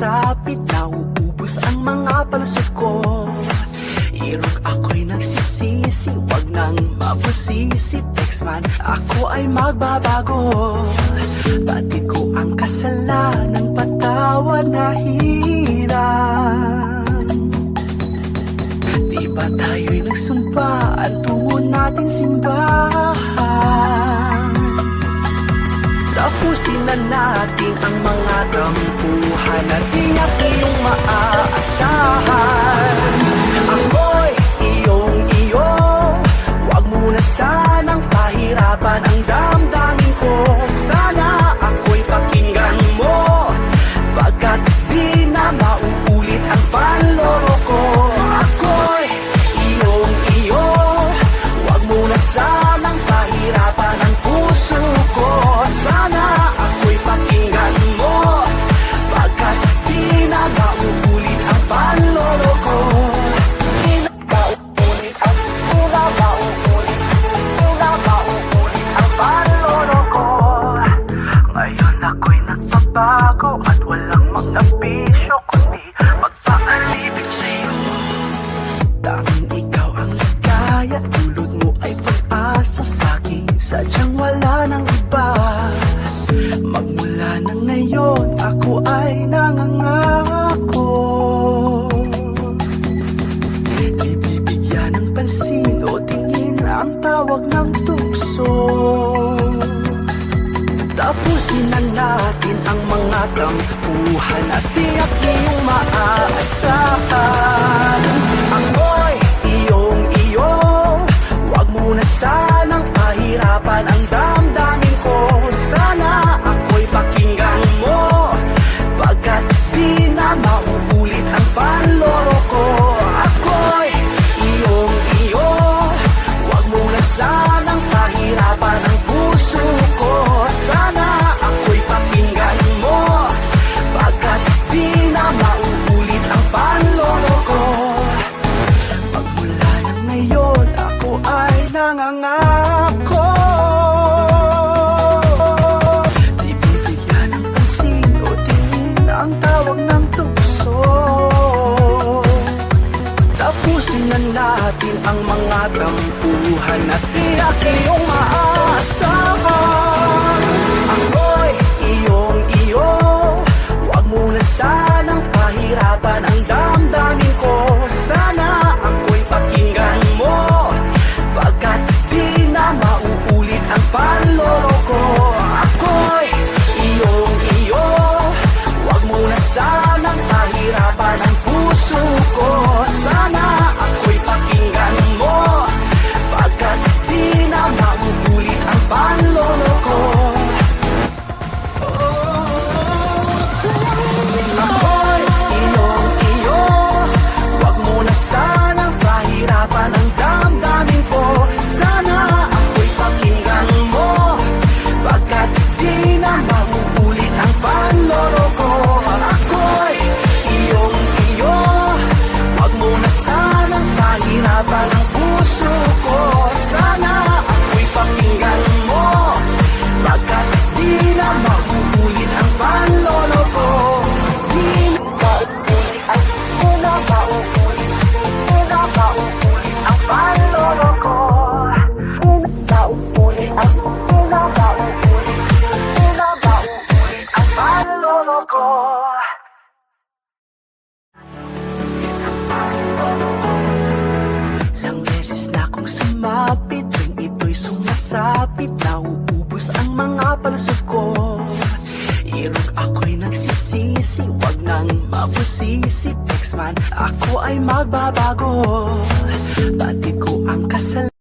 sumasapit, nauubos ang mga palusot ko. Irog ako'y nagsisisi, wag nang mabusisi. Textman, ako ay magbabago. Batid ko ang kasalanan, patawad na hirang. Di ba tayo'y nagsumpa, ang tungo natin simbahan. Tapusin na natin ang mga tampuhan at tiyak iyong maaasahan. Ako'y iyong-iyo, wag mo na sanang pahirapan ang damdamin ko. Sana ako'y pakinggan mo, pagkat di na mauulit ang panloloko. Ako'y iyong-iyo, wag mo na sanang pahirapan ang puso ko. Sana ako'y pakinggan mo, pagkat di na mauulit ang panloloko. Ngayon ako'y nagbabago at walang mga bisyo, kundi magpaalibig sa'yo. Tanging ikaw ang ligaya, dulot mo ay pag-asa sa'kin, sadyang wala nang iba. Magmula na ngayon, ako ay nangangako, di bibigyan ng pansin o tingin ang tawag ng tukso. Tapusin na natin ang mga tampuhan at tiyak iyong maaasahan. Ako'y iyong-iyo, wag mo na sanang pahirapan ang damdamin ko. Sana ako'y pakinggan mo, pagkat di na mauulit ang panloloko. Ako'y iyong-iyo, wag mo na sanang pahirapan ang puso ko. Sana ako'y pakinggan mo, pagkat di na mauulit ang panloloko. Magmula na ngayon, ako ay nangangako, di bibigyan ng pansin o tingin ang tawag ng tukso. Tapusin na natin ang mga tampuhan at tiyak iyong maaasahan. Ako'y iyong-iyo, wag mo na sanang pahirapan ang damdamin ko. Sana ako'y pakinggan mo, pagkat di na mauulit ang panloloko. Ako'y iyong-iyo, wag mo na sanang pahirapan ang puso ko. Sana ako'y pakinggan mo, pagkat di na mauulit ang panloloko. Ako'y iyong-iyo, wag mo na sanang pahirapan ang damdamin ko. Sana ako'y pakinggan mo, pagkat di na mauulit ang panloloko. Ako'y iyong-iyo, wag mo na sanang pahirapan ang puso ko. Sana ako'y pakinggan mo, pagkat di na mauulit ang panloloko. Di na mauulit ang panloloko. Di na mauulit ang panloloko. Ilang beses na akong sumapit, tuwing ito'y sumasapit, nauubos ang mga palusot ko. Irog ako'y nagsisisi, wag nang mabusisi. Textman, ako ay magbabago. Batid ko ang kasalanan.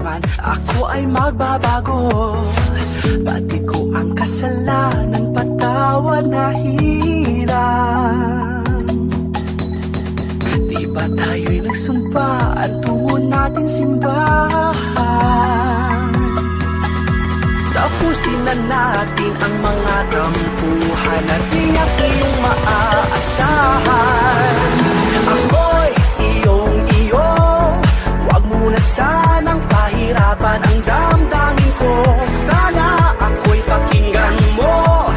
man, ako ay magbabago. Pati ko ang kasalanan, patawad na hirang. Di ba tayo'y nagsumpa, ang tungo natin simbahan? Tapusin na natin ang mga tampuhan at tiyak iyong maaasahan. Ako'y iyong-iyo, wag mo na sanang pahirapan ang damdamin ko. Sana ako'y pakinggan mo,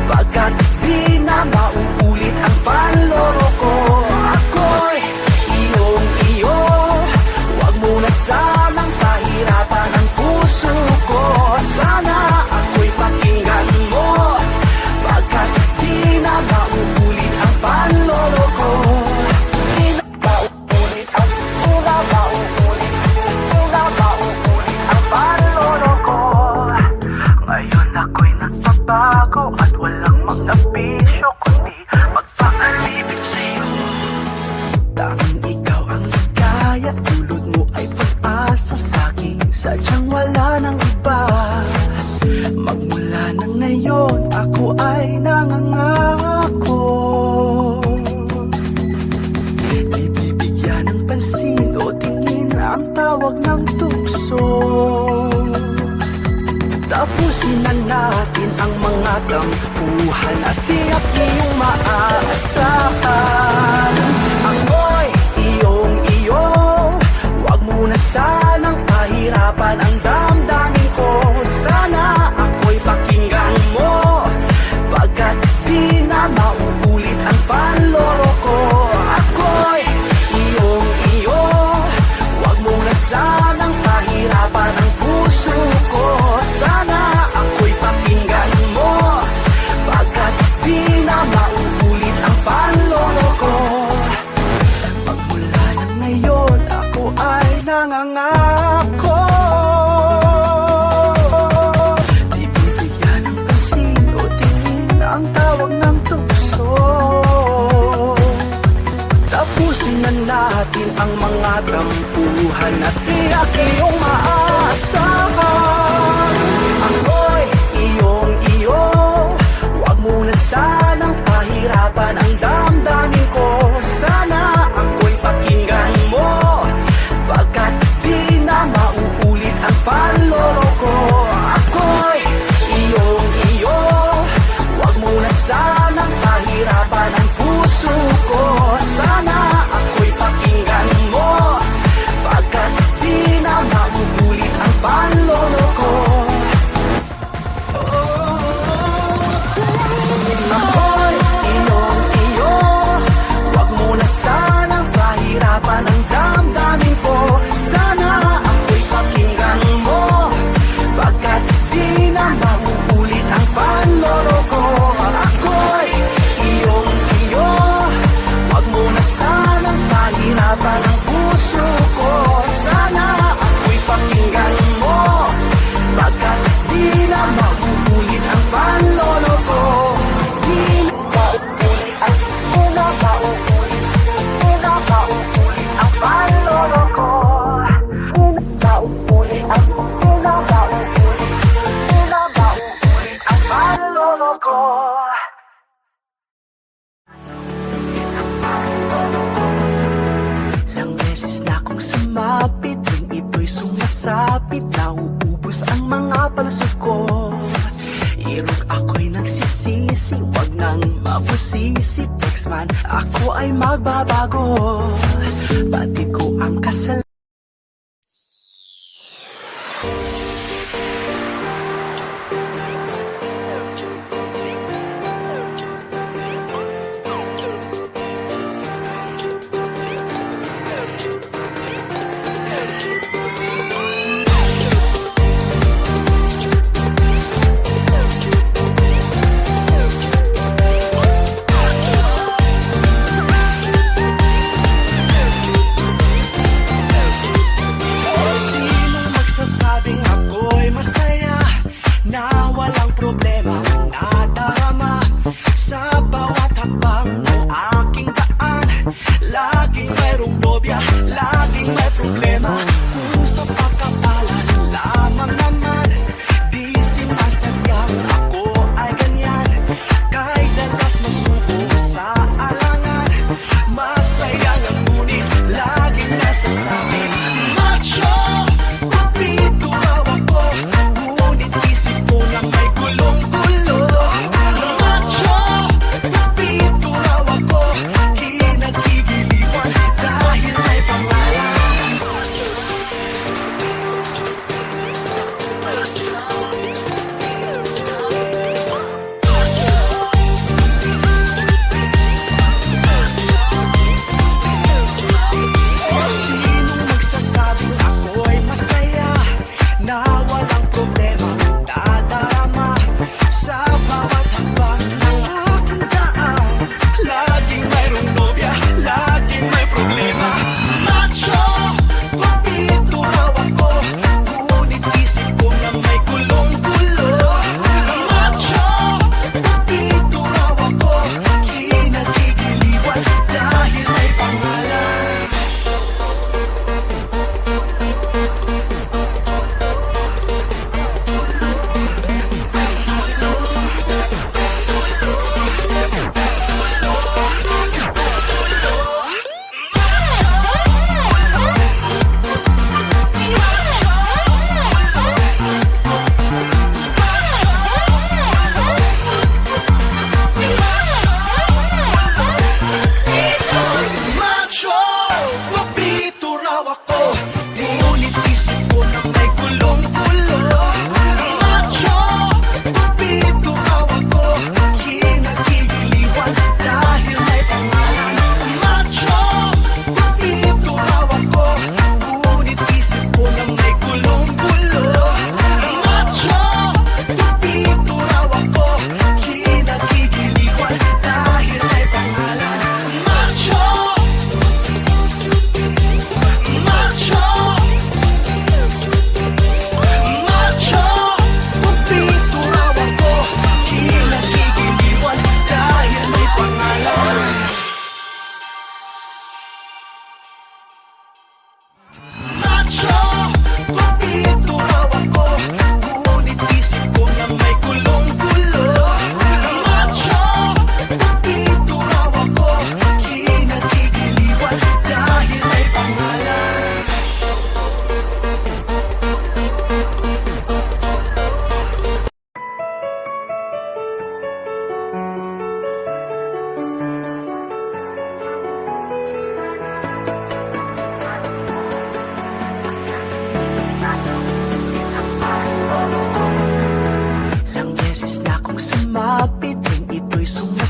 pagkat di na mauulit ang panloro ko. Ako'y iyong-iyo, wag mo na sanang pahirapan ang puso ko. Sana ako'y pakinggan mo, pagkat di na mauulit ang panlolo ko. Di na mauulit ang panlolo ko. Ngayon ako'y nagbabago at walang mga bisyo, kundi magpapalibig sa'yo. Tanging ikaw ang ligaya, dulot mo ay pag-asa sa'kin, sadyang wala nang iba. Magmula na ngayon, ako ay nangangako, di bibigyan ng pansin o tingin ang tawag ng tukso. Tapusin na natin ang mga tampuhan at tiyak iyong maaasahan. Ako'y iyong-iyo, wag mo na sanang pahirapan ang damdamin ko. Sana ako'y pakinggan mo, pagkat di na mauulit ang panloro ko. Ako'y iyong-iyo, wag mo na sanang pahirapan ang puso ko. Sana ako'y pakinggan mo, pagkat di na mauulit ang panloro ko. Magmula na ngayon, ako ay nangangako, di bibigyan ng pansin o tingin ang tawag ng tukso. Tapusin na natin ang mga tampuhan at tiyak iyong maaasahan. Ako'y iyong-iyo, wag mo na sanang pahirapan ang damdamin ko. Sana ako'y pakinggan mo, pagkat di na mauulit ang panloro ko. Ako'y iyong-iyo, wag mo na sanang pahirapan ang puso ko. Sana ako'y pakinggan mo, pagkat di na mauulit ang panloro ko. Ako'y iyong-iyo, wag mo na sanang pahirapan ang damdamin ko. Sana ako'y pakinggan mo, pagkat di na mauulit ang panloro ko. Ako'y iyong-iyo, wag mo na sanang pahirapan ang puso ko. Sana ako'y pakinggan mo, pagkat di na mauulit ang panloro ko. Di na mauulit ang panloro ko. Di na mauulit ang panloro ko. Ilang beses na akong sumapit, tuwing ito'y sumasapit, nauubos ang mga palusot ko. Irog ako'y nagsisisi, wag nang mabusisi, flex man, ako ay magbabago. Pati ko ang kasalanan. Laging mayroong nobya, laging may problema. Kung sa pagkakala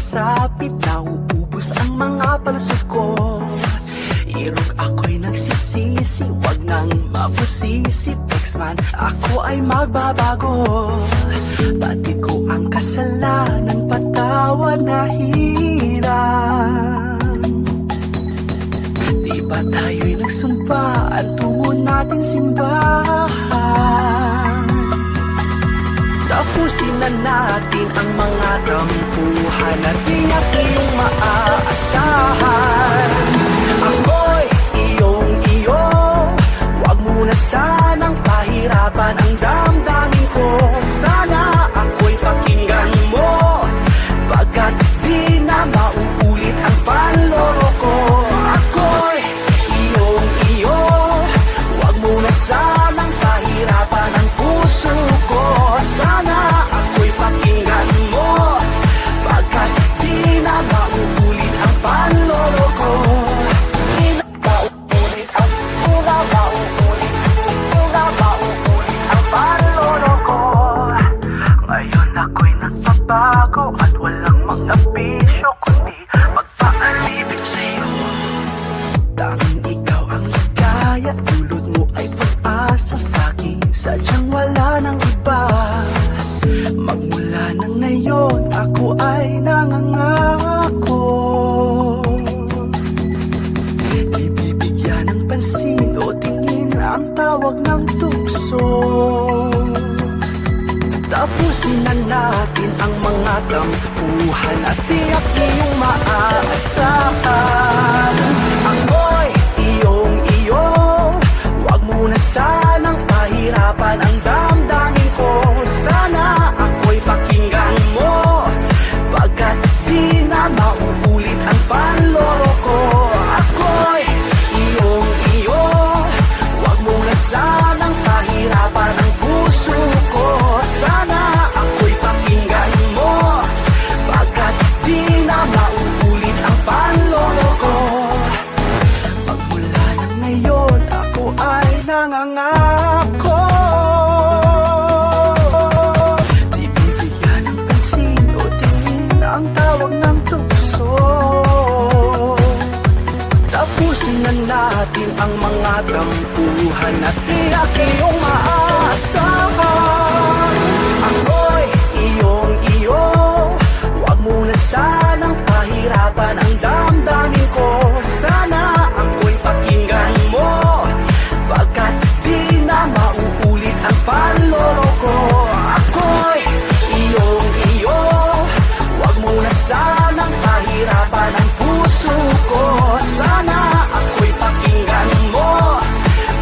sumasapit, nauubos ang mga palusot ko. Irog ako'y nagsisisi, wag nang mabusisi. Pexman, ako ay magbabago. Pati ko ang kasalanan, patawad na hirang. Di ba tayo'y nagsumpa, ang tungo natin simbahan? Tapusin na natin ang mga tampuhan at tiyak iyong maaasahan. Ako'y iyong-iyo, wag mo na sanang pahirapan ang damdamin ko. Sana ako'y pakinggan mo, pagkat di na mauulit ang panloloko. Ako'y iyong-iyo, wag mo na sanang pahirapan ang puso ko. Sana ako'y pakinggan mo, pagkat di na mauulit ang panloloko. Di na mauulit ang panloloko. Ngayon ako'y nagbabago at walang mga bisyo, kundi magpaalibig sa'yo. Tanging ikaw ang ligaya, dulot mo ay pag-asa sa'kin, sadyang wala nang iba. Magmula na ngayon, ako ay nangangako, di bibigyan ng pansin o tingin ang tawag ng tukso. Tapusin na natin ang mga tampuhan at tiyak iyong maaasahan. Ako'y iyong-iyo, wag mo na sanang pahirapan ang damdamin ko. Sana ako'y pakinggan mo, pagkat di na mauulit ang panloloko. Ako'y iyong-iyo, wag mo na sanang pahirapan ang puso ko. Sana ako'y pakinggan mo, pagkat di na mauulit ang panloloko. Magmula na ngayon, ako ay nangangako, di bibigyan ng pansin o tingin ang tawag ng tukso. Tapusin na natin ang mga tampuhan at tiyak iyong maaasahan. Ako'y iyong-iyo, wag mo na sanang pahirapan ang damdamin ko. Sana ako'y pakinggan mo, pagkat di na mauulit ang panloloko. Ako'y iyong-iyo, wag mo na sanang pahirapan ang puso ko. Sana ako'y pakinggan mo,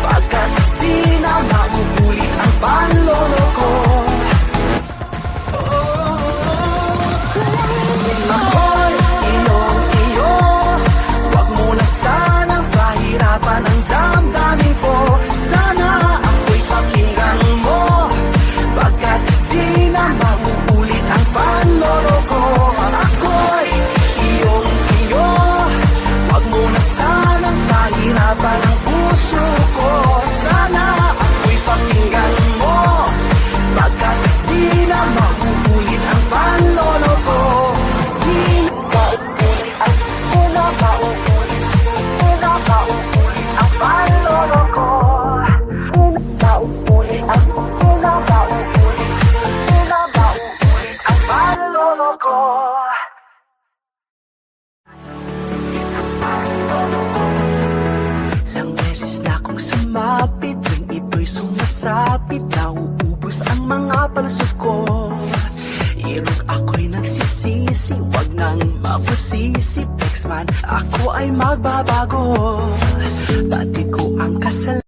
pagkat di na mauulit ang panloloko. Ako'y iyong-iyo, wag mo na sanang pahirapan ang damdamin ko. Sana ako'y pakinggan mo, pagkat di na mauulit ang panloloko. Ako'y iyong-iyo, wag mo na sanang pahirapan ang puso ko. Sana ako'y pakinggan mo, pagkat di na mauulit ang panloloko. Di na mauulit ang panloloko. Di na mauulit ang panloloko. Ilang beses na akong sumapit, tuwing ito'y sumasapit, nauubos ang mga palusot ko. Irog ako'y nagsisisi, wag nang mabusisi. Pexman, ako ay magbabago. Pati ko ang kasalanan.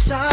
Sa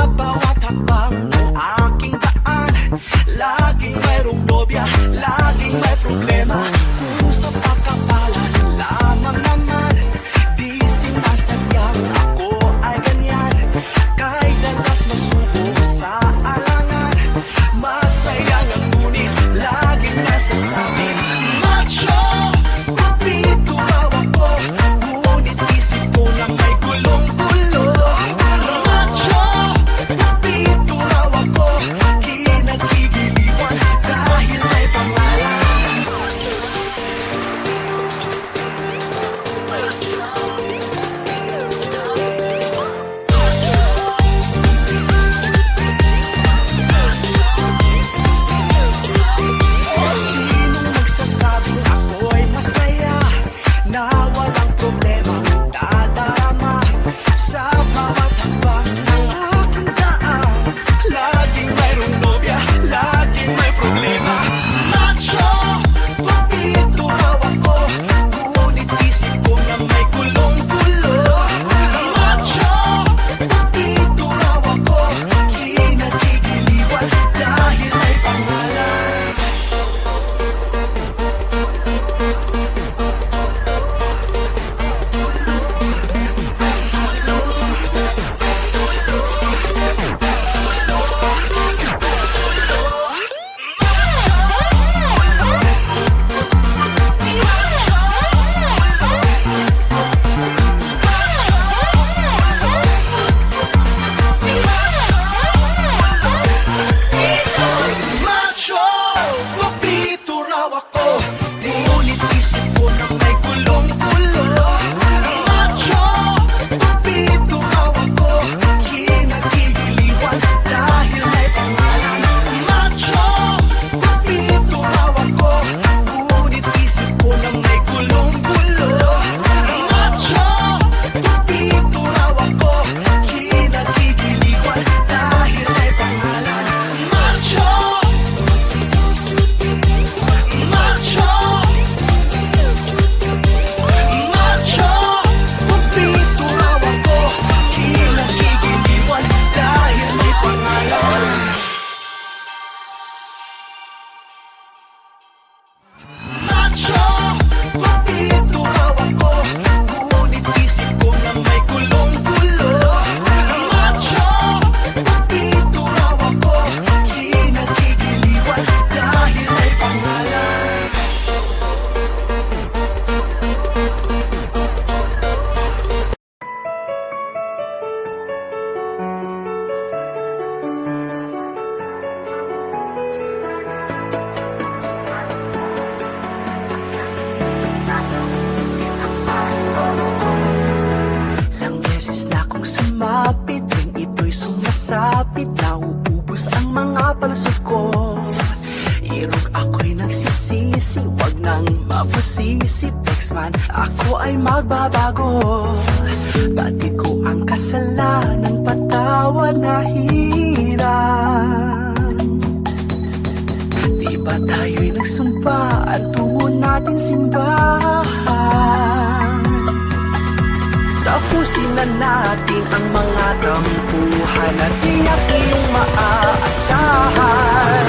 sumasapit, nauubos ang mga palusot ko. Irog ako'y nagsisisi, wag nang mabusisi. Pexman, ako ay magbabago. Dati ko ang kasalanan, patawad na hirap. Di ba tayo'y nagsumpa, ang tungo natin simbahan? Tapusin na natin ang mga tampuhan at tiyak iyong maaasahan.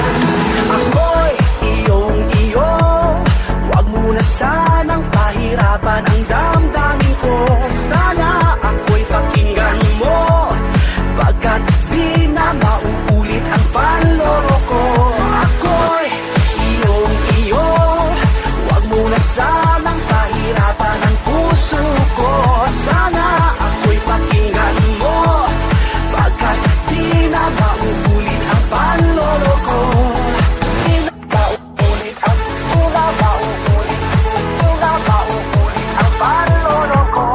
Ako'y iyong-iyo, wag mo na sanang pahirapan ang damdamin ko. Sana ako'y pakinggan mo, pagkat di na mauulit ang panloloko. Ako'y iyong-iyo, wag mo na sanang pahirapan ang puso ko. Sana ako'y pakinggan mo, pagkat di na mauulit ang panloloko. Di na mauulit ang panloloko.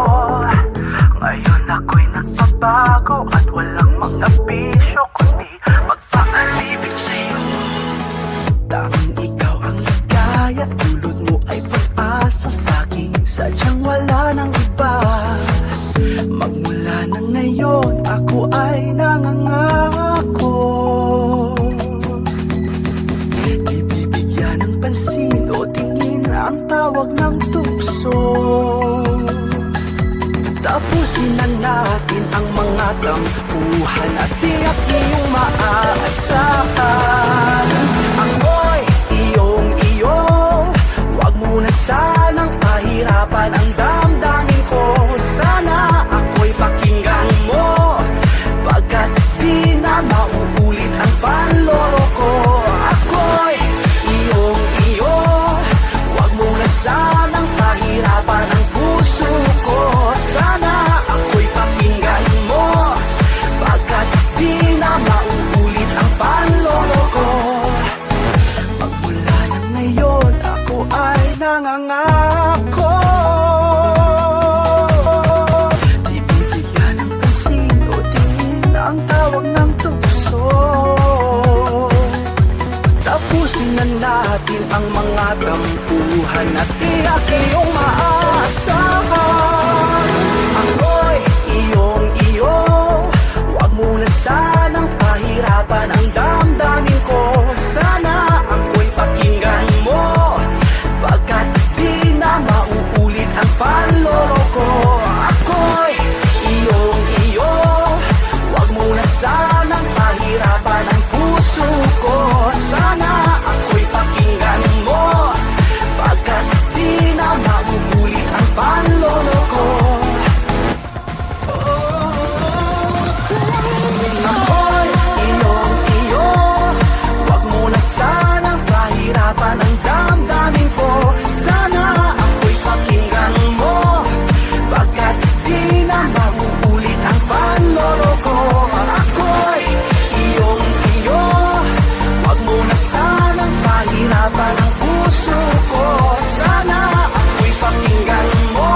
Ngayon ako'y nagbabago at walang mga bisyo, kundi magpakalibig sa'yo. Tanging ikaw ang ligaya, dulot mo ay pag-asa sa'kin, sadyang wala nang iba. Magmula na ngayon, ako ay nangangako, di bibigyan ng pansin o tingin ang tawag ng tukso. Tapusin na natin ang mga tampuhan at tiyak iyong maaasahan. Ako'y iyong-iyo, wag mo na sanang pahirapan ang damdamin ko. Sana ako'y pakinggan mo, pagkat di na mauulit ang panloloko. Ako'y iyong-iyo, wag mo na sanang pahirapan ang puso ko. Sana ako'y pakinggan mo, pagkat di na mauulit ang panloloko. Magmula na ngayon, ako ay nangangako, di bibigyan ng pansin o tingin ang tawag ng tukso. Tapusin na natin ang mga tampuhan at tiyak iyong maaasahan. Ako'y iyong-iyo, wag mo na sanang pahirapan ang damdamin ko. Sana ako'y pakinggan mo, pagkat di na mauulit ang panloloko. Ako'y iyong-iyo, wag mo na sanang pahirapan ang puso ko. Sana ako'y pakinggan mo, pagkat di na mauulit ang panloloko. Ako'y iyong-iyo, wag mo na sanang pahirapan ang damdamin ko. Sana ako'y pakinggan mo, pagkat di na mauulit ang panloloko. Ako'y iyong-iyo, wag mo na sanang pahirapan ang puso ko. Sana ako'y pakinggan mo,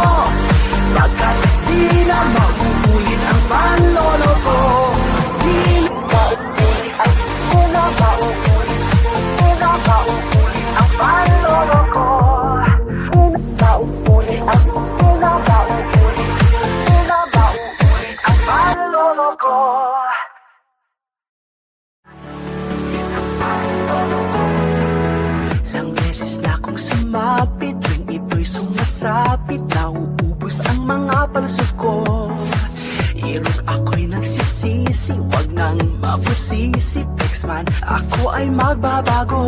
pagkat di na mauulit ang panloloko. Di na mauulit ang panloloko. Di na mauulit ang panloloko. Ilang beses na akong sumapit, tuwing ito'y sumasapit, nauubos ang mga palusot ko. Irog ako'y nagsisisi, wag nang mabusisi. Pexman, ako ay magbabago.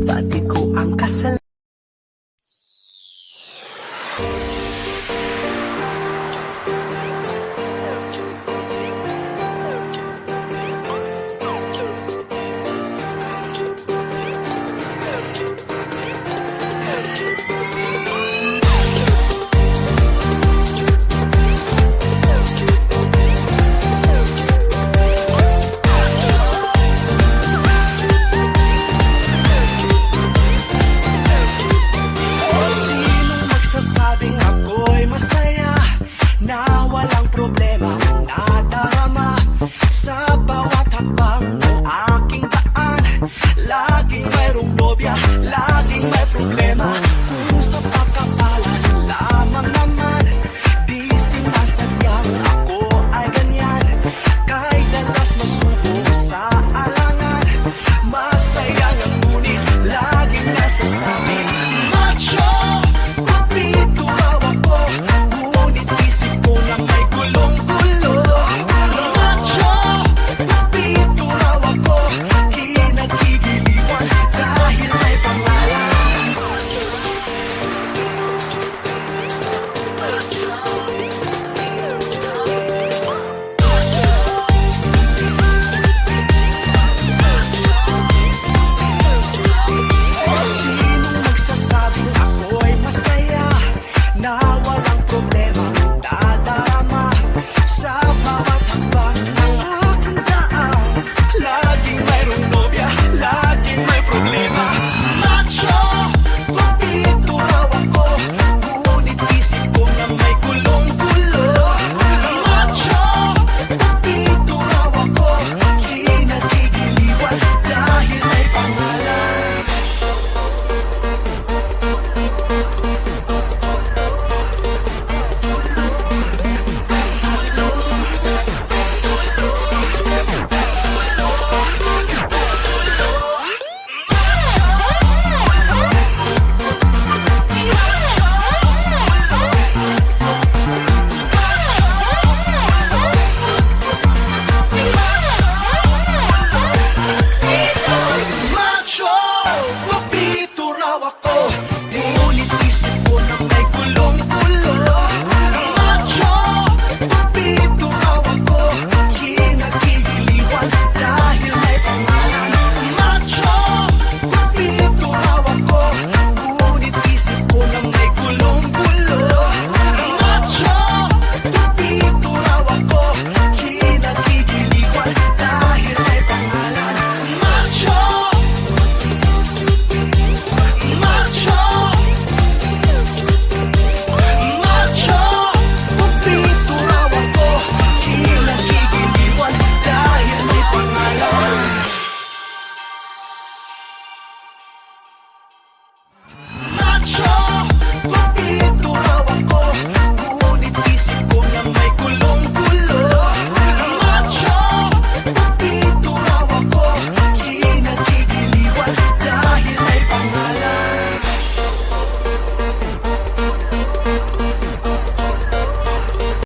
Dati ko ang kasalanan. Sinong magsasabing ako'y masaya, na walang problema, na